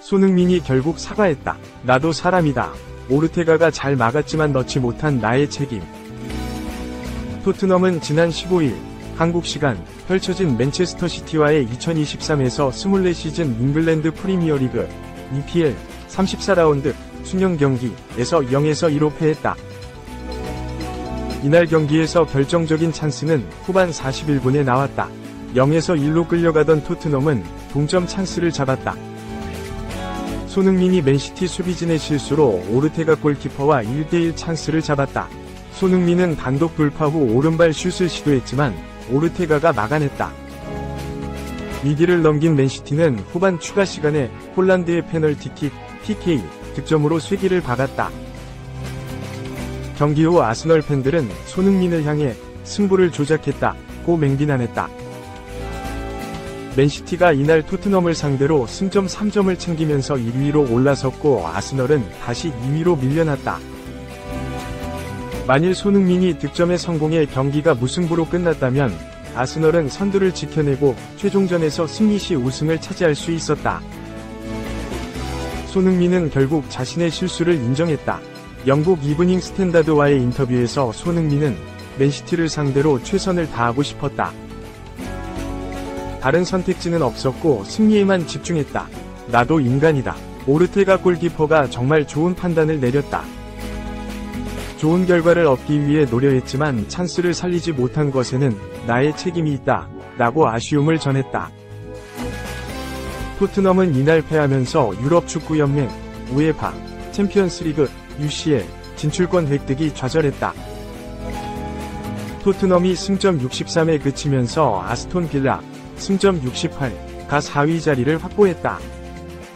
손흥민이 결국 사과했다. 나도 사람이다. 오르테가가 잘 막았지만 넣지 못한 나의 책임. 토트넘은 지난 15일 한국 시간 펼쳐진 맨체스터 시티와의 2023에서 24시즌 잉글랜드 프리미어리그 EPL 34라운드 순영 경기에서 0에서 2로 패했다. 이날 경기에서 결정적인 찬스는 후반 41분에 나왔다. 0에서 1로 끌려가던 토트넘은 동점 찬스를 잡았다. 손흥민이 맨시티 수비진의 실수로 오르테가 골키퍼와 1대1 찬스를 잡았다. 손흥민은 단독 돌파 후 오른발 슛을 시도했지만 오르테가가 막아냈다. 위기를 넘긴 맨시티는 후반 추가 시간에 홀란드의 페널티킥 PK 득점으로 쐐기를 박았다. 경기 후 아스널 팬들은 손흥민을 향해 승부를 조작했다고 맹비난했다. 맨시티가 이날 토트넘을 상대로 승점 3점을 챙기면서 1위로 올라섰고 아스널은 다시 2위로 밀려났다. 만일 손흥민이 득점에 성공해 경기가 무승부로 끝났다면 아스널은 선두를 지켜내고 최종전에서 승리 시 우승을 차지할 수 있었다. 손흥민은 결국 자신의 실수를 인정했다. 영국 이브닝 스탠다드와의 인터뷰에서 손흥민은 맨시티를 상대로 최선을 다하고 싶었다. 다른 선택지는 없었고 승리에만 집중했다. 나도 인간이다. 오르테가 골키퍼가 정말 좋은 판단을 내렸다. 좋은 결과를 얻기 위해 노력했지만 찬스를 살리지 못한 것에는 나의 책임이 있다. 라고 아쉬움을 전했다. 토트넘은 이날 패하면서 유럽축구연맹, 우에파, 챔피언스리그, UCL 진출권 획득이 좌절했다. 토트넘이 승점 63에 그치면서 아스톤 빌라 승점 68가 4위 자리를 확보했다.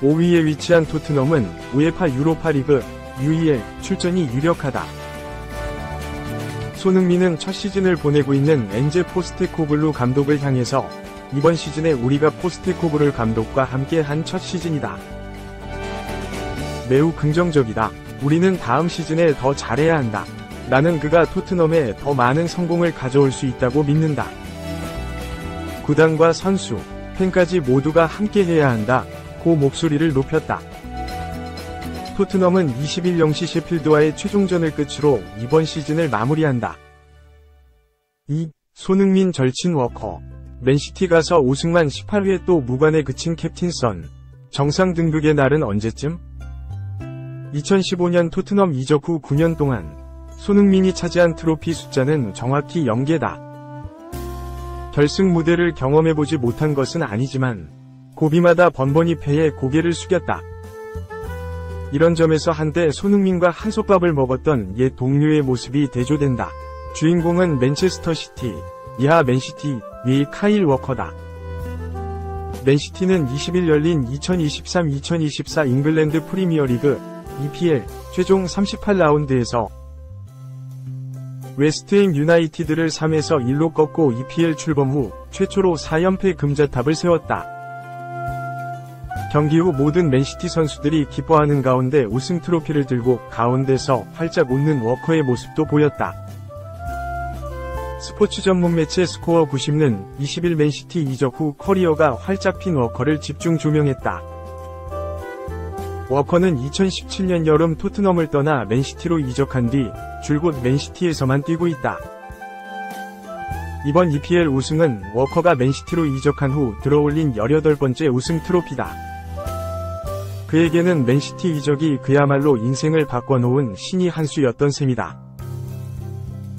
5위에 위치한 토트넘은 우에파 유로파리그 UEL 출전이 유력하다. 손흥민은 첫 시즌을 보내고 있는 엔제 포스테코글루 감독을 향해서 이번 시즌에 우리가 포스테코글루 감독과 함께 한 첫 시즌이다. 매우 긍정적이다. 우리는 다음 시즌에 더 잘해야 한다. 나는 그가 토트넘에 더 많은 성공을 가져올 수 있다고 믿는다. 구단과 선수, 팬까지 모두가 함께해야 한다. 고 목소리를 높였다. 토트넘은 21-0시 셰필드와의 최종전을 끝으로 이번 시즌을 마무리한다. 2. 손흥민 절친 워커. 맨시티 가서 우승만 18회 또 무관에 그친 캡틴 선. 정상 등극의 날은 언제쯤? 2015년 토트넘 이적 후 9년 동안 손흥민이 차지한 트로피 숫자는 정확히 0개다. 결승 무대를 경험해보지 못한 것은 아니지만 고비마다 번번이 패에 고개를 숙였다. 이런 점에서 한때 손흥민과 한솥밥을 먹었던 옛 동료의 모습이 대조된다. 주인공은 맨체스터 시티, 이하 맨시티, 위 카일 워커다. 맨시티는 20일 열린 2023-2024 잉글랜드 프리미어리그 EPL 최종 38라운드에서 웨스트햄 유나이티드를 3에서 1로 꺾고 EPL 출범 후 최초로 4연패 금자탑을 세웠다. 경기 후 모든 맨시티 선수들이 기뻐하는 가운데 우승 트로피를 들고 가운데서 활짝 웃는 워커의 모습도 보였다. 스포츠 전문 매체 스코어 90는 20일 맨시티 이적 후 커리어가 활짝 핀 워커를 집중 조명했다. 워커는 2017년 여름 토트넘을 떠나 맨시티로 이적한 뒤 줄곧 맨시티에서만 뛰고 있다. 이번 EPL 우승은 워커가 맨시티로 이적한 후 들어올린 18번째 우승 트로피다. 그에게는 맨시티 이적이 그야말로 인생을 바꿔놓은 신의 한 수였던 셈이다.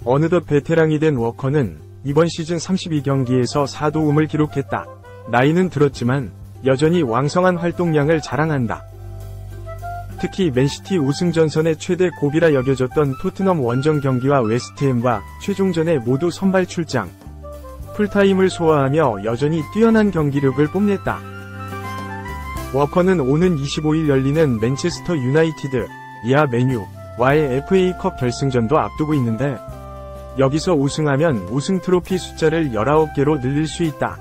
어느덧 베테랑이 된 워커는 이번 시즌 32경기에서 4도움을 기록했다. 나이는 들었지만 여전히 왕성한 활동량을 자랑한다. 특히 맨시티 우승 전선의 최대 고비라 여겨졌던 토트넘 원정 경기와 웨스트햄과 최종전에 모두 선발 출장. 풀타임을 소화하며 여전히 뛰어난 경기력을 뽐냈다. 워커는 오는 25일 열리는 맨체스터 유나이티드, 이하 맨유와의 FA컵 결승전도 앞두고 있는데 여기서 우승하면 우승 트로피 숫자를 19개로 늘릴 수 있다.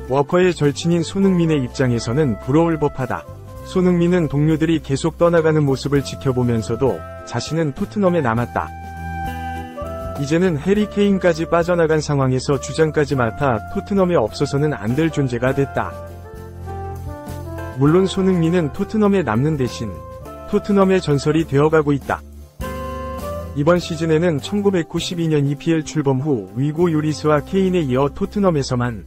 워커의 절친인 손흥민의 입장에서는 부러울 법하다. 손흥민은 동료들이 계속 떠나가는 모습을 지켜보면서도 자신은 토트넘에 남았다. 이제는 해리 케인까지 빠져나간 상황에서 주장까지 맡아 토트넘에 없어서는 안 될 존재가 됐다. 물론 손흥민은 토트넘에 남는 대신 토트넘의 전설이 되어가고 있다. 이번 시즌에는 1992년 EPL 출범 후 위고 요리스와 케인에 이어 토트넘에서만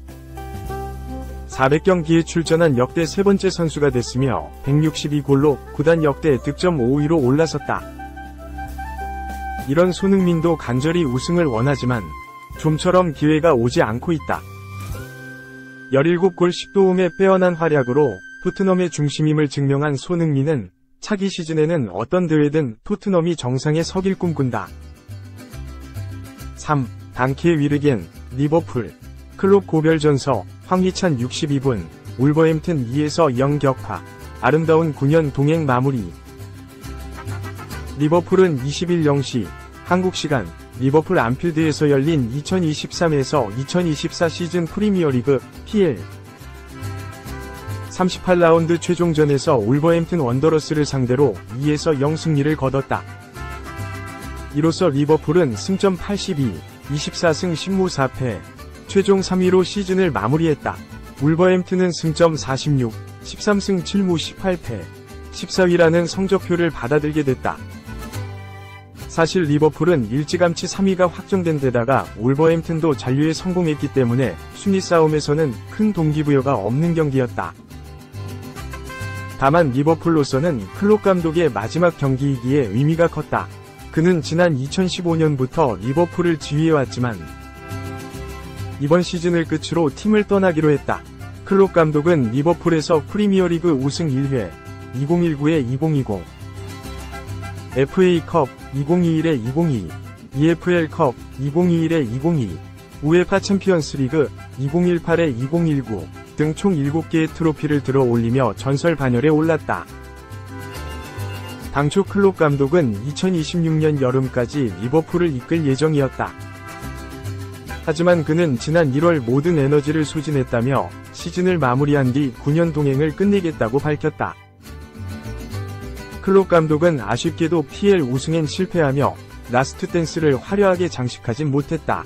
400경기에 출전한 역대 세 번째 선수가 됐으며 162골로 구단 역대 득점 5위로 올라섰다. 이런 손흥민도 간절히 우승을 원하지만 좀처럼 기회가 오지 않고 있다. 17골 10도움의 빼어난 활약으로 토트넘의 중심임을 증명한 손흥민은 차기 시즌에는 어떤 대회든 토트넘이 정상에 서길 꿈꾼다. 3. 단케 위르겐, 리버풀. 클롭 고별전서, 황희찬 62분, 울버햄튼 2에서 0 격파. 아름다운 9년 동행 마무리. 리버풀은 20일 0시 한국 시간 리버풀 안필드에서 열린 2023에서 2024 시즌 프리미어리그 PL 38라운드 최종전에서 울버햄튼 원더러스를 상대로 2에서 0 승리를 거뒀다. 이로써 리버풀은 승점 82, 24승 10무 4패, 최종 3위로 시즌을 마무리했다. 울버햄튼은 승점 46, 13승 7무 18패, 14위라는 성적표를 받아들게 됐다. 사실 리버풀은 일찌감치 3위가 확정된 데다가 울버햄튼도 잔류에 성공했기 때문에 순위 싸움에서는 큰 동기부여가 없는 경기였다. 다만 리버풀로서는 클롭 감독의 마지막 경기이기에 의미가 컸다. 그는 지난 2015년부터 리버풀을 지휘해왔지만 이번 시즌을 끝으로 팀을 떠나기로 했다. 클롭 감독은 리버풀에서 프리미어리그 우승 1회, 2019-2020, FA컵 2021-2022, EFL컵 2021-2022, 우에파 챔피언스리그 2018-2019 등 총 7개의 트로피를 들어 올리며 전설 반열에 올랐다. 당초 클롭 감독은 2026년 여름까지 리버풀을 이끌 예정이었다. 하지만 그는 지난 1월 모든 에너지를 소진했다며 시즌을 마무리한 뒤 9년 동행을 끝내겠다고 밝혔다. 클롭 감독은 아쉽게도 PL 우승엔 실패하며 라스트 댄스를 화려하게 장식하진 못했다.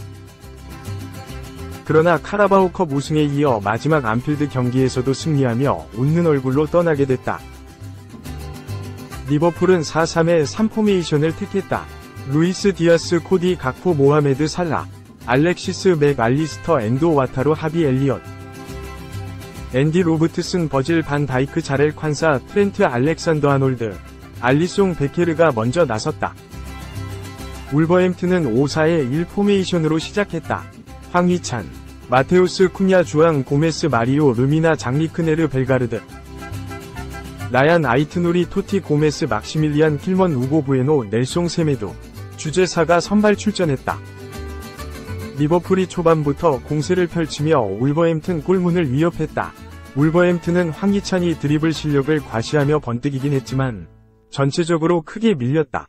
그러나 카라바오컵 우승에 이어 마지막 안필드 경기에서도 승리하며 웃는 얼굴로 떠나게 됐다. 리버풀은 4-3-3 포메이션을 택했다. 루이스 디아스 코디 각포 모하메드 살라, 알렉시스 맥 알리스터 엔도 와타루 하비 엘리엇, 앤디 로버트슨 버질 반 다이크 자렐 콴사 트렌트 알렉산더 아놀드, 알리송 베케르가 먼저 나섰다. 울버햄튼은 5-4-1 포메이션으로 시작했다. 황희찬, 마테우스 쿠냐 주앙 고메스 마리오 르미나 장리크네르 벨가르드, 라얀 아이트누리 토티 고메스 막시밀리안 킬먼 우고 부에노 넬송 세메도, 주제사가 선발 출전했다. 리버풀이 초반부터 공세를 펼치며 울버햄튼 골문을 위협했다. 울버햄튼은 황희찬이 드리블 실력을 과시하며 번뜩이긴 했지만 전체적으로 크게 밀렸다.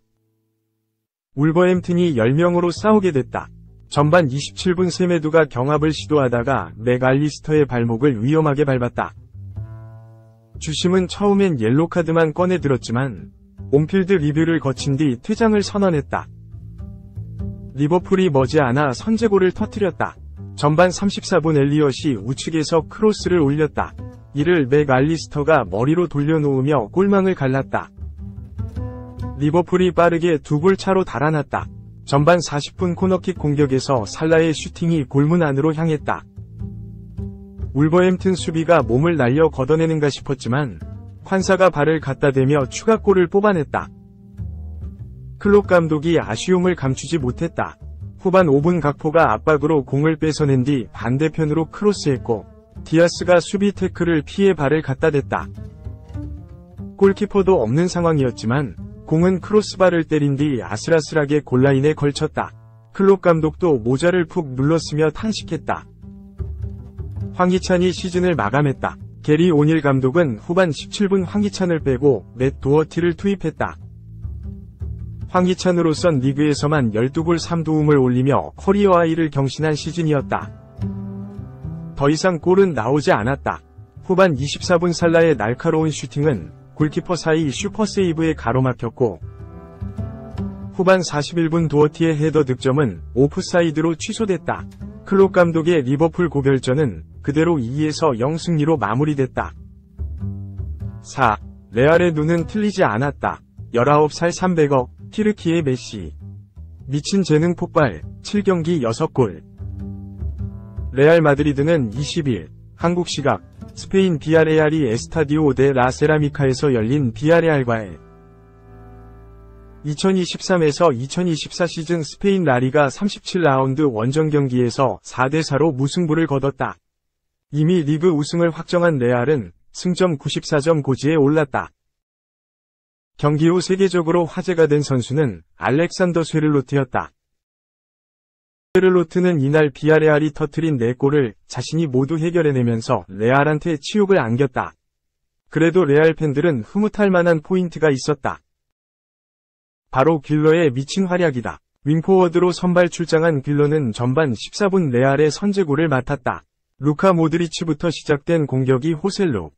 울버햄튼이 10명으로 싸우게 됐다. 전반 27분 세메두가 경합을 시도하다가 맥 알리스터의 발목을 위험하게 밟았다. 주심은 처음엔 옐로카드만 꺼내들었지만 온필드 리뷰를 거친 뒤 퇴장을 선언했다. 리버풀이 머지않아 선제골을 터뜨렸다. 전반 34분 엘리엇이 우측에서 크로스를 올렸다. 이를 맥 알리스터가 머리로 돌려놓으며 골망을 갈랐다. 리버풀이 빠르게 2골 차로 달아났다. 전반 40분 코너킥 공격에서 살라의 슈팅이 골문 안으로 향했다. 울버햄튼 수비가 몸을 날려 걷어내는가 싶었지만 콴사가 발을 갖다 대며 추가골을 뽑아냈다. 클롭 감독이 아쉬움을 감추지 못했다. 후반 5분 각포가 압박으로 공을 뺏어낸 뒤 반대편으로 크로스했고 디아스가 수비 태클을 피해 발을 갖다 댔다. 골키퍼도 없는 상황이었지만 공은 크로스바를 때린 뒤 아슬아슬하게 골라인에 걸쳤다. 클롭 감독도 모자를 푹 눌렀으며 탄식했다. 황희찬이 시즌을 마감했다. 게리 오닐 감독은 후반 17분 황희찬을 빼고 맷 도어티를 투입했다. 황희찬으로선 리그에서만 12골 3도움을 올리며 커리어 하이를 경신한 시즌이었다. 더 이상 골은 나오지 않았다. 후반 24분 살라의 날카로운 슈팅은 골키퍼 사이 슈퍼세이브에 가로막혔고 후반 41분 도어티의 헤더 득점은 오프사이드로 취소됐다. 클롭 감독의 리버풀 고별전은 그대로 2에서 0 승리로 마무리됐다. 4. 레알의 눈은 틀리지 않았다. 19살 300억, 튀르키예 메시. 미친 재능 폭발, 7경기 6골. 레알 마드리드는 20일, 한국 시각, 스페인 비아레알이 에스타디오 데 라 세라미카에서 열린 비아레알과의 2023에서 2024 시즌 스페인 라리가 37라운드 원정 경기에서 4대4로 무승부를 거뒀다. 이미 리그 우승을 확정한 레알은 승점 94점 고지에 올랐다. 경기 후 세계적으로 화제가 된 선수는 알렉산더 쇠를로트였다. 쇠를로트는 이날 비아레알이 터뜨린 4골을 자신이 모두 해결해내면서 레알한테 치욕을 안겼다. 그래도 레알 팬들은 흐뭇할 만한 포인트가 있었다. 바로 길러의 미친 활약이다. 윙포워드로 선발 출장한 길러는 전반 14분 레알의 선제골을 맡았다. 루카 모드리치부터 시작된 공격이 호셀루,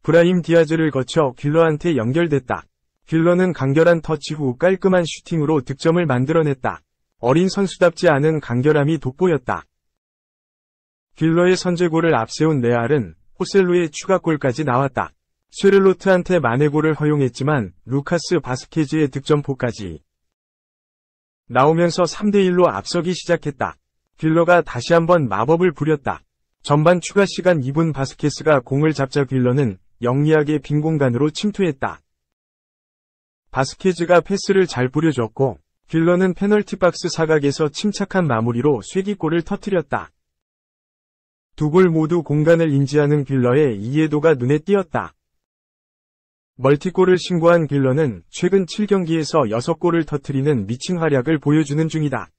브라임 디아즈를 거쳐 길러한테 연결됐다. 길러는 간결한 터치 후 깔끔한 슈팅으로 득점을 만들어냈다. 어린 선수답지 않은 간결함이 돋보였다. 길러의 선제골을 앞세운 레알은 호셀루의 추가골까지 나왔다. 쇠를로트한테 만회골을 허용했지만 루카스 바스케즈의 득점포까지 나오면서 3대1로 앞서기 시작했다. 길러가 다시 한번 마법을 부렸다. 전반 추가 시간 2분 바스케스가 공을 잡자 길러는 영리하게 빈 공간으로 침투했다. 바스케즈가 패스를 잘 뿌려줬고 길러는 페널티 박스 사각에서 침착한 마무리로 쐐기골을 터뜨렸다. 두 골 모두 공간을 인지하는 길러의 이해도가 눈에 띄었다. 멀티골을 신고한 길러는 최근 7경기에서 6골을 터뜨리는 미친 활약을 보여주는 중이다.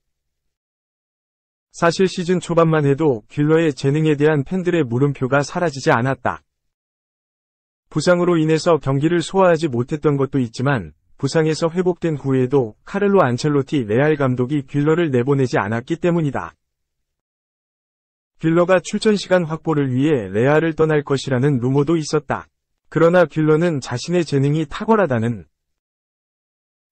사실 시즌 초반만 해도 길러의 재능에 대한 팬들의 물음표가 사라지지 않았다. 부상으로 인해서 경기를 소화하지 못했던 것도 있지만 부상에서 회복된 후에도 카를로 안첼로티 레알 감독이 길러를 내보내지 않았기 때문이다. 길러가 출전 시간 확보를 위해 레알을 떠날 것이라는 루머도 있었다. 그러나 길러는 자신의 재능이 탁월하다는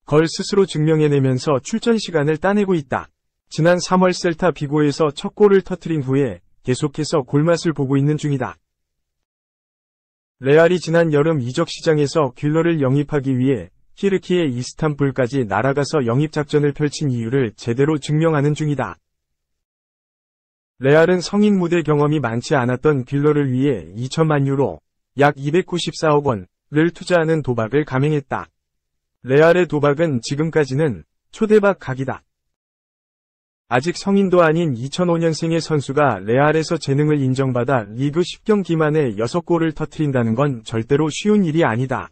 걸 스스로 증명해내면서 출전 시간을 따내고 있다. 지난 3월 셀타 비고에서 첫 골을 터뜨린 후에 계속해서 골맛을 보고 있는 중이다. 레알이 지난 여름 이적 시장에서 길러를 영입하기 위해 튀르키예 이스탄불까지 날아가서 영입작전을 펼친 이유를 제대로 증명하는 중이다. 레알은 성인 무대 경험이 많지 않았던 길러를 위해 2천만 유로, 약 294억 원을 투자하는 도박을 감행했다. 레알의 도박은 지금까지는 초대박 각이다. 아직 성인도 아닌 2005년생의 선수가 레알에서 재능을 인정받아 리그 10경기 만에 6골을 터뜨린다는 건 절대로 쉬운 일이 아니다.